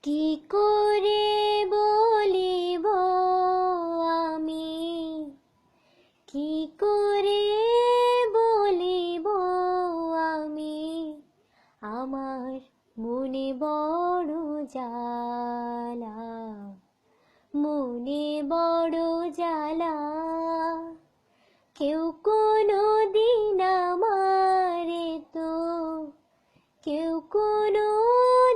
কি করে বলিব আমি, কি করে বলিব আমি, আমার মনে বড় জ্বালা, মনে বড় জ্বালা। কেউ কোনো দিন আমারে তো, কেউ কোনো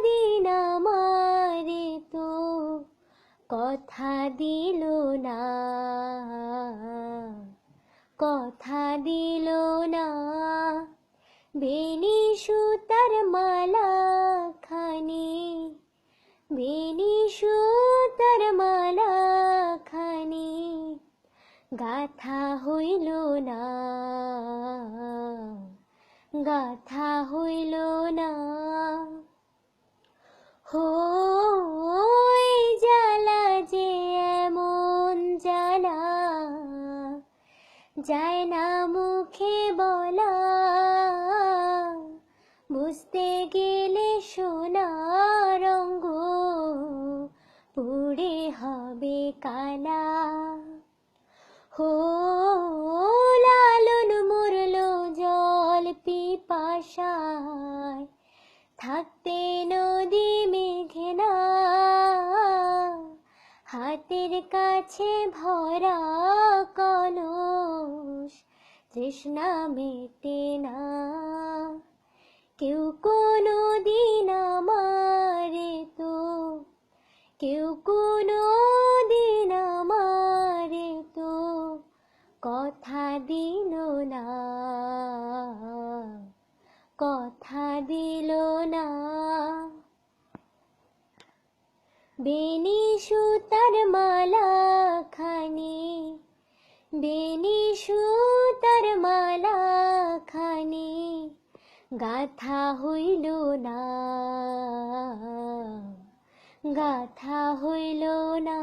দিন আমারে তো কথা দিল না, কথা দিল না। বেনি সুতার মালা খানি, বেনি সুতার মালা খানি গাথা হইল না, গাথা হইল না। ওই জ্বালা যে এমন জ্বালা, যায় না মুখে বলা, বুঝতে গেলে সোনার রঙ পুড়ে হবে কালা। হো লালন মরল জল পিপাসায়, থাকতে নদী মেঘে না, হাতের কাছে ভরা কলস তৃষ্ণা মেটে না। কেউ কোনো দিন আমারে তো, কেউ কোনো দিন আমারে তো কথা দিল না, কথা দিল না। বেনি সুতার মালা খানি, বেনি সুতার মালা খানি গাথা হইল না, গাথা হইল না।